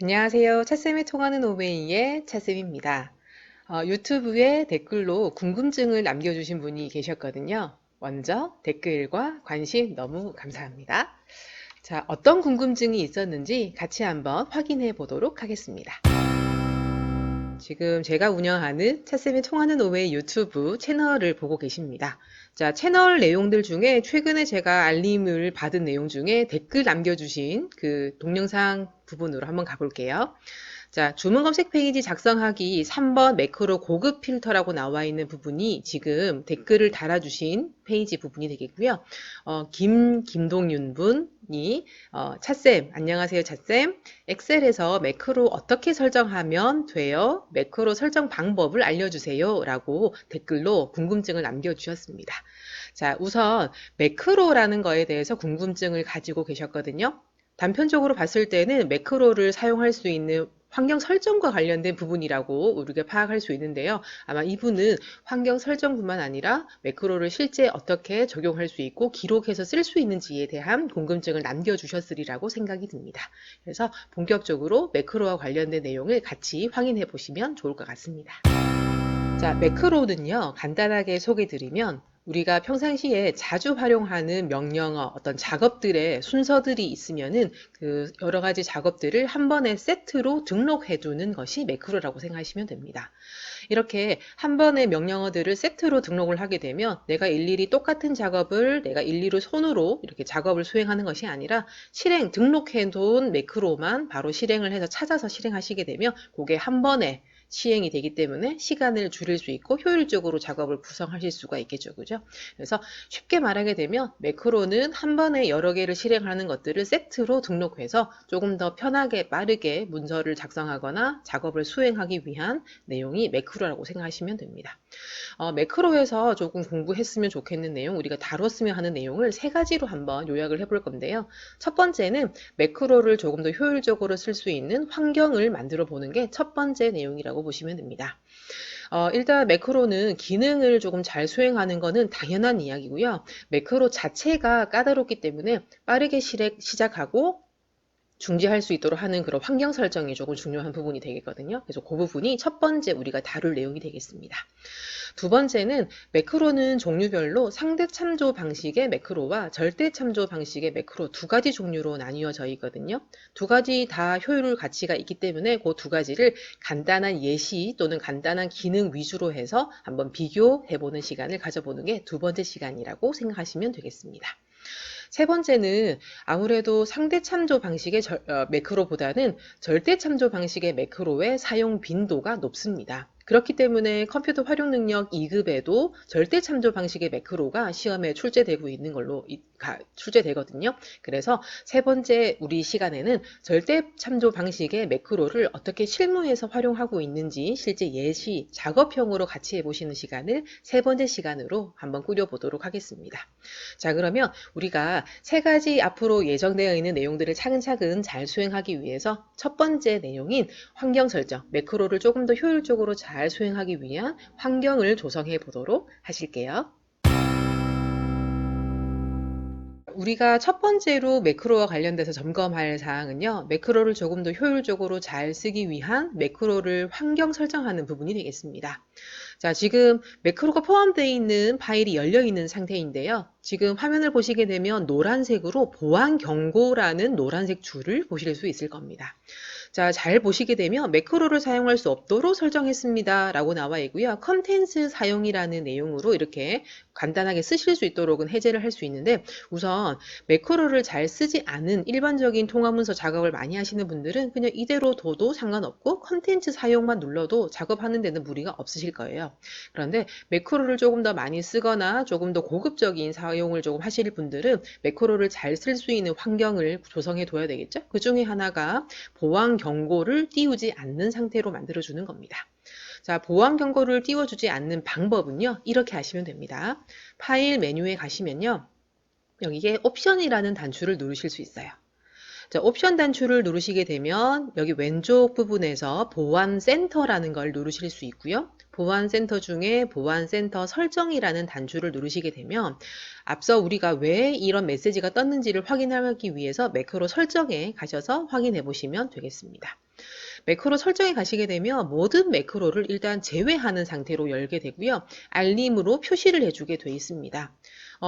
안녕하세요. 찻쌤이 통하는 오메이의 찻쌤입니다. 유튜브에 댓글로 궁금증을 남겨주신 분이 계셨거든요. 먼저 댓글과 관심 너무 감사합니다. 자, 어떤 궁금증이 있었는지 같이 한번 확인해 보도록 하겠습니다. 지금 제가 운영하는 찻쌤이 통하는 오메이 유튜브 채널을 보고 계십니다. 자, 채널 내용들 중에 최근에 제가 알림을 받은 내용 중에 댓글 남겨주신 그 동영상 부분으로 한번 가볼게요. 자, 주문 검색 페이지 작성하기 3번 매크로 고급 필터라고 나와 있는 부분이 지금 댓글을 달아주신 페이지 부분이 되겠고요. 김동윤 분이 찻쌤, 안녕하세요 찻쌤. 엑셀에서 매크로 어떻게 설정하면 돼요? 매크로 설정 방법을 알려주세요. 라고 댓글로 궁금증을 남겨주셨습니다. 자, 우선 매크로라는 거에 대해서 궁금증을 가지고 계셨거든요. 단편적으로 봤을 때는 매크로를 사용할 수 있는 환경 설정과 관련된 부분이라고 우리가 파악할 수 있는데요. 아마 이분은 환경 설정뿐만 아니라 매크로를 실제 어떻게 적용할 수 있고 기록해서 쓸 수 있는지에 대한 궁금증을 남겨주셨으리라고 생각이 듭니다. 그래서 본격적으로 매크로와 관련된 내용을 같이 확인해 보시면 좋을 것 같습니다. 자, 매크로는요, 간단하게 소개드리면 우리가 평상시에 자주 활용하는 명령어, 어떤 작업들의 순서들이 있으면은 그 여러 가지 작업들을 한 번에 세트로 등록해 두는 것이 매크로라고 생각하시면 됩니다. 이렇게 한 번의 명령어들을 세트로 등록을 하게 되면 내가 일일이 똑같은 작업을 내가 일일이 손으로 이렇게 작업을 수행하는 것이 아니라 등록해 둔 매크로만 바로 실행을 해서 찾아서 실행하시게 되면 그게 한 번에 시행이 되기 때문에 시간을 줄일 수 있고 효율적으로 작업을 구성하실 수가 있겠죠. 그죠? 그래서 쉽게 말하게 되면 매크로는 한 번에 여러 개를 실행하는 것들을 세트로 등록해서 조금 더 편하게 빠르게 문서를 작성하거나 작업을 수행하기 위한 내용이 매크로라고 생각하시면 됩니다. 매크로에서 조금 공부했으면 좋겠는 내용, 우리가 다뤘으면 하는 내용을 세 가지로 한번 요약을 해볼 건데요. 첫 번째는 매크로를 조금 더 효율적으로 쓸 수 있는 환경을 만들어 보는 게 첫 번째 내용이라고 보시면 됩니다. 일단 매크로는 기능을 조금 잘 수행하는 것은 당연한 이야기고요. 매크로 자체가 까다롭기 때문에 빠르게 시작하고 중지할 수 있도록 하는 그런 환경 설정이 조금 중요한 부분이 되겠거든요. 그래서 그 부분이 첫 번째 우리가 다룰 내용이 되겠습니다. 두 번째는 매크로는 종류별로 상대 참조 방식의 매크로와 절대 참조 방식의 매크로 두 가지 종류로 나뉘어져 있거든요. 두 가지 다 효율 가치가 있기 때문에 그 두 가지를 간단한 예시 또는 간단한 기능 위주로 해서 한번 비교해보는 시간을 가져보는 게 두 번째 시간이라고 생각하시면 되겠습니다. 세 번째는 아무래도 상대 참조 방식의 매크로보다는 절대 참조 방식의 매크로의 사용 빈도가 높습니다. 그렇기 때문에 컴퓨터 활용 능력 2급에도 절대 참조 방식의 매크로가 시험에 출제되고 있는 걸로 출제되거든요. 그래서 세 번째 우리 시간에는 절대 참조 방식의 매크로를 어떻게 실무에서 활용하고 있는지 실제 예시, 작업형으로 같이 해보시는 시간을 세 번째 시간으로 한번 꾸려보도록 하겠습니다. 자, 그러면 우리가 세 가지 앞으로 예정되어 있는 내용들을 차근차근 잘 수행하기 위해서 첫 번째 내용인 환경 설정, 매크로를 조금 더 효율적으로 잘 수행하기 위한 환경을 조성해 보도록 하실게요. 우리가 첫 번째로 매크로와 관련돼서 점검할 사항은요. 매크로를 조금 더 효율적으로 잘 쓰기 위한 매크로를 환경 설정하는 부분이 되겠습니다. 자, 지금 매크로가 포함되어 있는 파일이 열려 있는 상태인데요. 지금 화면을 보시게 되면 노란색으로 보안 경고라는 노란색 줄을 보실 수 있을 겁니다. 자, 잘 보시게 되면 매크로를 사용할 수 없도록 설정했습니다. 라고 나와 있고요. 컨텐츠 사용이라는 내용으로 이렇게 간단하게 쓰실 수 있도록은 해제를 할 수 있는데 우선 매크로를 잘 쓰지 않은 일반적인 통화문서 작업을 많이 하시는 분들은 그냥 이대로 둬도 상관없고 컨텐츠 사용만 눌러도 작업하는 데는 무리가 없으실 거예요. 그런데 매크로를 조금 더 많이 쓰거나 조금 더 고급적인 사용을 조금 하실 분들은 매크로를 잘 쓸 수 있는 환경을 조성해 둬야 되겠죠. 그 중에 하나가 보안 경고를 띄우지 않는 상태로 만들어주는 겁니다. 자, 보안 경고를 띄워주지 않는 방법은요. 이렇게 하시면 됩니다. 파일 메뉴에 가시면요. 여기에 옵션이라는 단추를 누르실 수 있어요. 자, 옵션 단추를 누르시게 되면 여기 왼쪽 부분에서 보안센터라는 걸 누르실 수 있고요. 보안센터 중에 보안센터 설정이라는 단추를 누르시게 되면 앞서 우리가 왜 이런 메시지가 떴는지를 확인하기 위해서 매크로 설정에 가셔서 확인해 보시면 되겠습니다. 매크로 설정에 가시게 되면 모든 매크로를 일단 제외하는 상태로 열게 되고요. 알림으로 표시를 해주게 돼 있습니다.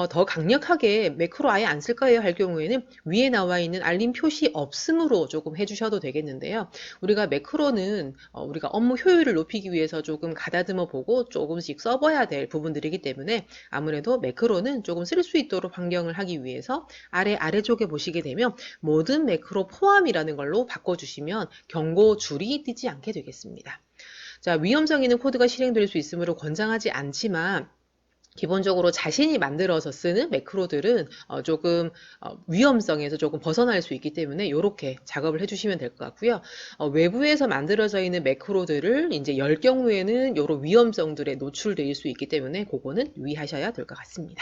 더 강력하게 매크로 아예 안 쓸 거예요 할 경우에는 위에 나와 있는 알림 표시 없음으로 조금 해주셔도 되겠는데요. 우리가 매크로는 우리가 업무 효율을 높이기 위해서 조금 가다듬어 보고 조금씩 써봐야 될 부분들이기 때문에 아무래도 매크로는 조금 쓸 수 있도록 환경을 하기 위해서 아래쪽에 보시게 되면 모든 매크로 포함이라는 걸로 바꿔주시면 경고 줄이 뜨지 않게 되겠습니다. 자, 위험성 있는 코드가 실행될 수 있으므로 권장하지 않지만 기본적으로 자신이 만들어서 쓰는 매크로들은 조금 위험성에서 조금 벗어날 수 있기 때문에 이렇게 작업을 해주시면 될 것 같고요. 외부에서 만들어져 있는 매크로들을 이제 열 경우에는 이런 위험성들에 노출될 수 있기 때문에 그거는 유의하셔야 될 것 같습니다.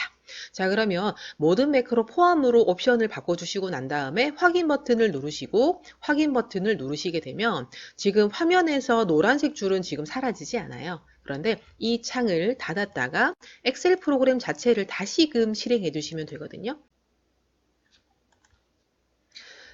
자, 그러면 모든 매크로 포함으로 옵션을 바꿔주시고 난 다음에 확인 버튼을 누르시고 확인 버튼을 누르시게 되면 지금 화면에서 노란색 줄은 지금 사라지지 않아요. 그런데 이 창을 닫았다가 엑셀 프로그램 자체를 다시금 실행해 주시면 되거든요.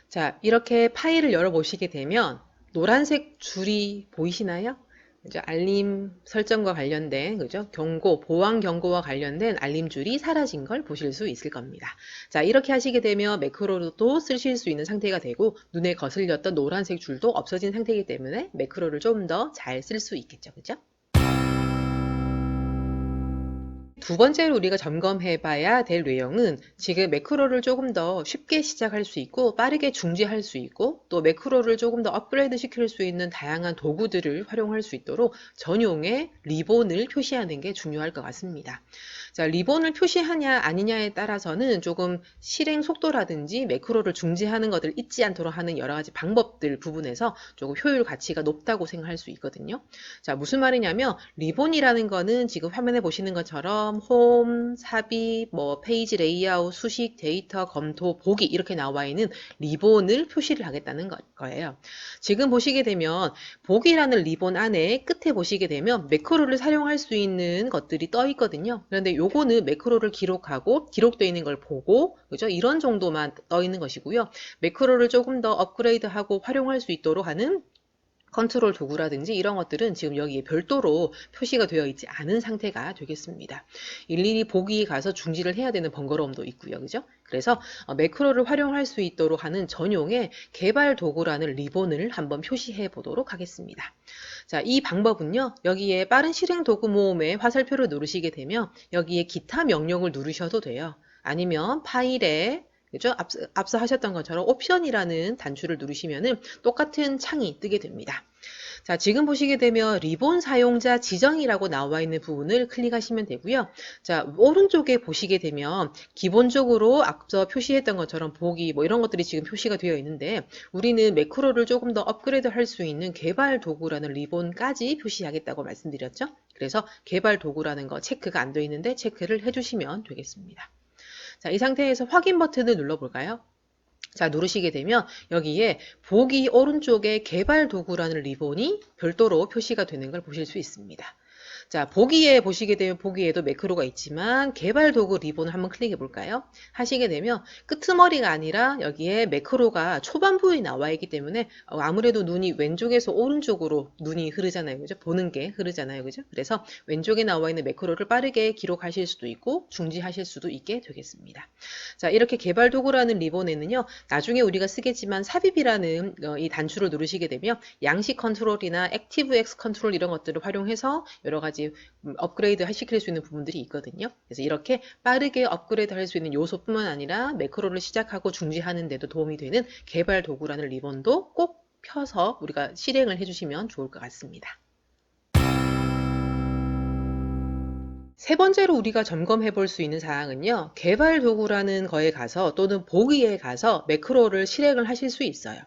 자, 이렇게 파일을 열어보시게 되면 노란색 줄이 보이시나요? 그죠? 알림 설정과 관련된, 그죠? 경고, 보안 경고와 관련된 알림 줄이 사라진 걸 보실 수 있을 겁니다. 자, 이렇게 하시게 되면 매크로도 쓰실 수 있는 상태가 되고 눈에 거슬렸던 노란색 줄도 없어진 상태이기 때문에 매크로를 좀 더 잘 쓸 수 있겠죠. 그죠? 두 번째로 우리가 점검해 봐야 될 내용은 지금 매크로를 조금 더 쉽게 시작할 수 있고 빠르게 중지할 수 있고 또 매크로를 조금 더 업그레이드 시킬 수 있는 다양한 도구들을 활용할 수 있도록 전용의 리본을 표시하는 게 중요할 것 같습니다. 자, 리본을 표시하냐 아니냐에 따라서는 조금 실행 속도라든지 매크로를 중지하는 것을 잊지 않도록 하는 여러 가지 방법들 부분에서 조금 효율 가치가 높다고 생각할 수 있거든요. 자, 무슨 말이냐면 리본이라는 거는 지금 화면에 보시는 것처럼 홈, 삽입, 페이지 레이아웃, 수식, 데이터, 검토, 보기 이렇게 나와 있는 리본을 표시를 하겠다는 거예요. 지금 보시게 되면 보기라는 리본 안에 끝에 보시게 되면 매크로를 사용할 수 있는 것들이 떠 있거든요. 그런데 요거는 매크로를 기록하고 기록되어 있는 걸 보고 그죠? 이런 정도만 떠 있는 것이고요. 매크로를 조금 더 업그레이드하고 활용할 수 있도록 하는 컨트롤 도구라든지 이런 것들은 지금 여기에 별도로 표시가 되어 있지 않은 상태가 되겠습니다. 일일이 보기에 가서 중지를 해야 되는 번거로움도 있고요. 그죠? 그래서 매크로를 활용할 수 있도록 하는 전용의 개발 도구라는 리본을 한번 표시해 보도록 하겠습니다. 자, 이 방법은요. 여기에 빠른 실행 도구 모음의 화살표를 누르시게 되면 여기에 기타 명령을 누르셔도 돼요. 아니면 파일에 그죠? 앞서 하셨던 것처럼 옵션이라는 단추를 누르시면은 똑같은 창이 뜨게 됩니다. 자, 지금 보시게 되면 리본 사용자 지정이라고 나와 있는 부분을 클릭하시면 되고요. 자, 오른쪽에 보시게 되면 기본적으로 앞서 표시했던 것처럼 보기 이런 것들이 지금 표시가 되어 있는데 우리는 매크로를 조금 더 업그레이드 할 수 있는 개발 도구라는 리본까지 표시하겠다고 말씀드렸죠. 그래서 개발 도구라는 거 체크가 안 되어 있는데 체크를 해주시면 되겠습니다. 자, 이 상태에서 확인 버튼을 눌러볼까요? 자, 누르시게 되면 여기에 보기 오른쪽에 개발 도구라는 리본이 별도로 표시가 되는 걸 보실 수 있습니다. 자, 보기에 보시게 되면 보기에도 매크로가 있지만 개발 도구 리본을 한번 클릭해 볼까요? 하시게 되면 끄트머리가 아니라 여기에 매크로가 초반부에 나와 있기 때문에 아무래도 눈이 왼쪽에서 오른쪽으로 눈이 흐르잖아요. 그죠? 보는 게 흐르잖아요. 그죠? 그래서 왼쪽에 나와 있는 매크로를 빠르게 기록하실 수도 있고 중지하실 수도 있게 되겠습니다. 자, 이렇게 개발 도구라는 리본에는요. 나중에 우리가 쓰겠지만 삽입이라는 이 단추를 누르시게 되면 양식 컨트롤이나 액티브 X 컨트롤 이런 것들을 활용해서 여러 가지 업그레이드 시킬 수 있는 부분들이 있거든요. 그래서 이렇게 빠르게 업그레이드 할 수 있는 요소뿐만 아니라 매크로를 시작하고 중지하는 데도 도움이 되는 개발 도구라는 리본도 꼭 펴서 우리가 실행을 해주시면 좋을 것 같습니다. 세 번째로 우리가 점검해 볼 수 있는 사항은요. 개발 도구라는 거에 가서 또는 보기에 가서 매크로를 실행을 하실 수 있어요.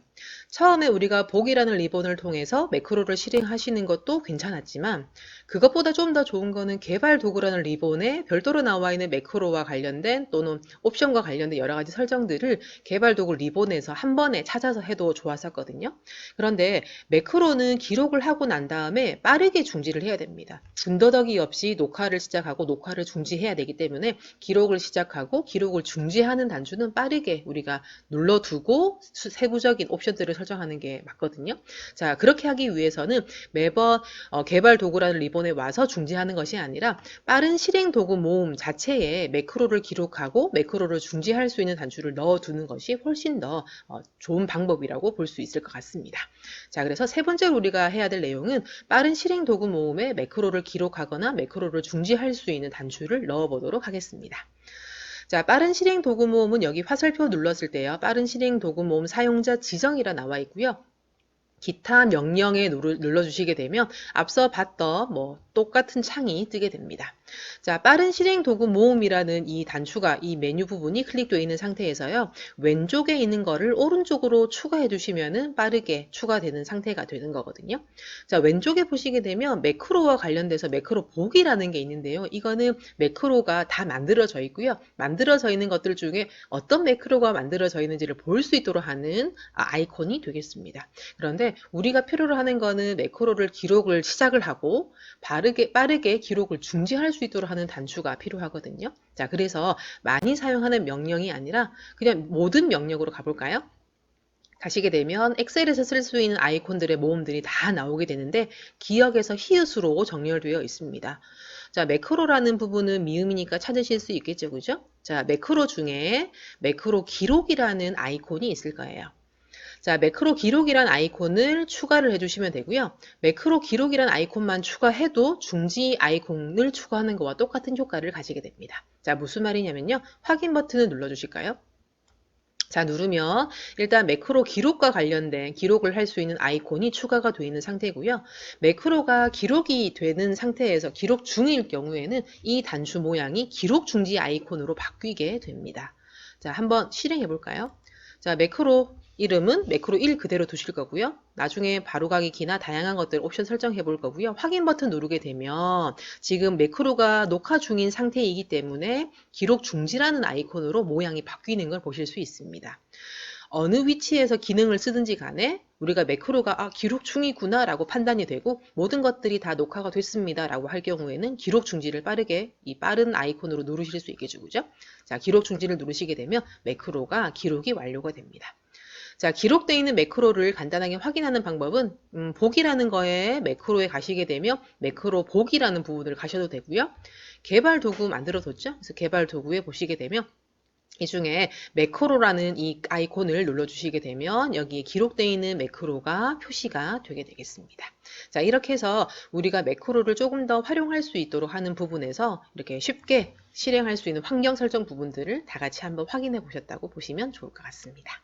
처음에 우리가 보기라는 리본을 통해서 매크로를 실행하시는 것도 괜찮았지만 그것보다 좀 더 좋은 거는 개발 도구라는 리본에 별도로 나와 있는 매크로와 관련된 또는 옵션과 관련된 여러 가지 설정들을 개발 도구 리본에서 한 번에 찾아서 해도 좋았었거든요. 그런데 매크로는 기록을 하고 난 다음에 빠르게 중지를 해야 됩니다. 군더더기 없이 녹화를 시작하고 녹화를 중지해야 되기 때문에 기록을 시작하고 기록을 중지하는 단추는 빠르게 우리가 눌러두고 세부적인 옵션들을 설정하는 게 맞거든요. 자, 그렇게 하기 위해서는 매번 개발 도구라는 리본에 와서 중지하는 것이 아니라 빠른 실행 도구 모음 자체에 매크로를 기록하고 매크로를 중지할 수 있는 단추를 넣어두는 것이 훨씬 더 좋은 방법이라고 볼 수 있을 것 같습니다. 자, 그래서 세 번째로 우리가 해야 될 내용은 빠른 실행 도구 모음에 매크로를 기록하거나 매크로를 중지할 수 있는 단추를 넣어보도록 하겠습니다. 자, 빠른 실행 도구 모음은 여기 화살표 눌렀을 때요. 빠른 실행 도구 모음 사용자 지정이라 나와 있고요. 기타 명령에 눌러주시게 되면 앞서 봤던 똑같은 창이 뜨게 됩니다. 자, 빠른 실행 도구 모음이라는 이 단추가 이 메뉴 부분이 클릭되어 있는 상태에서요. 왼쪽에 있는 거를 오른쪽으로 추가해 주시면은 빠르게 추가되는 상태가 되는 거거든요. 자, 왼쪽에 보시게 되면 매크로와 관련돼서 매크로 보기라는 게 있는데요. 이거는 매크로가 다 만들어져 있고요. 만들어져 있는 것들 중에 어떤 매크로가 만들어져 있는지를 볼 수 있도록 하는 아이콘이 되겠습니다. 그런데 우리가 필요로 하는 거는 매크로를 기록을 시작을 하고 빠르게 기록을 중지할 수 있도록 하는 단추가 필요하거든요. 자, 그래서 많이 사용하는 명령이 아니라 그냥 모든 명령으로 가볼까요? 가시게 되면 엑셀에서 쓸 수 있는 아이콘들의 모음들이 다 나오게 되는데 기역에서 히읗으로 정렬되어 있습니다. 자, 매크로라는 부분은 미음이니까 찾으실 수 있겠죠, 그죠? 자, 매크로 중에 매크로 기록이라는 아이콘이 있을 거예요. 자, 매크로 기록이란 아이콘을 추가를 해주시면 되고요. 매크로 기록이란 아이콘만 추가해도 중지 아이콘을 추가하는 것과 똑같은 효과를 가지게 됩니다. 자, 무슨 말이냐면요. 확인 버튼을 눌러주실까요? 자, 누르면 일단 매크로 기록과 관련된 기록을 할 수 있는 아이콘이 추가가 되어 있는 상태고요. 매크로가 기록이 되는 상태에서 기록 중일 경우에는 이 단추 모양이 기록 중지 아이콘으로 바뀌게 됩니다. 자, 한번 실행해 볼까요? 자, 매크로 이름은 매크로 1 그대로 두실 거고요. 나중에 바로가기 키나 다양한 것들 옵션 설정해 볼 거고요. 확인 버튼 누르게 되면 지금 매크로가 녹화 중인 상태이기 때문에 기록 중지라는 아이콘으로 모양이 바뀌는 걸 보실 수 있습니다. 어느 위치에서 기능을 쓰든지 간에 우리가 매크로가 기록 중이구나 라고 판단이 되고 모든 것들이 다 녹화가 됐습니다 라고 할 경우에는 기록 중지를 빠르게 이 빠른 아이콘으로 누르실 수 있겠죠. 그죠? 자, 기록 중지를 누르시게 되면 매크로가 기록이 완료가 됩니다. 자, 기록되어 있는 매크로를 간단하게 확인하는 방법은 보기라는 거에 매크로에 가시게 되면 매크로 보기라는 부분을 가셔도 되고요. 개발 도구 만들어뒀죠? 그래서 개발 도구에 보시게 되면 이 중에 매크로라는 이 아이콘을 눌러주시게 되면 여기에 기록되어 있는 매크로가 표시가 되게 되겠습니다. 자, 이렇게 해서 우리가 매크로를 조금 더 활용할 수 있도록 하는 부분에서 이렇게 쉽게 실행할 수 있는 환경 설정 부분들을 다 같이 한번 확인해 보셨다고 보시면 좋을 것 같습니다.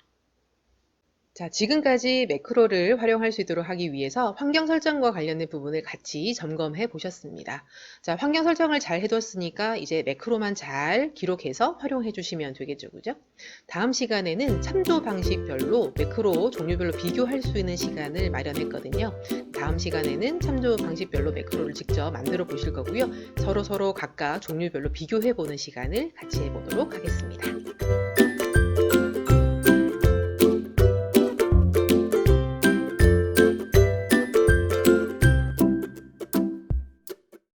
자, 지금까지 매크로를 활용할 수 있도록 하기 위해서 환경 설정과 관련된 부분을 같이 점검해 보셨습니다. 자, 환경 설정을 잘 해뒀으니까 이제 매크로만 잘 기록해서 활용해 주시면 되겠죠, 그죠? 다음 시간에는 참조 방식별로 매크로 종류별로 비교할 수 있는 시간을 마련했거든요. 다음 시간에는 참조 방식별로 매크로를 직접 만들어 보실 거고요. 서로 각각 종류별로 비교해 보는 시간을 같이 해보도록 하겠습니다.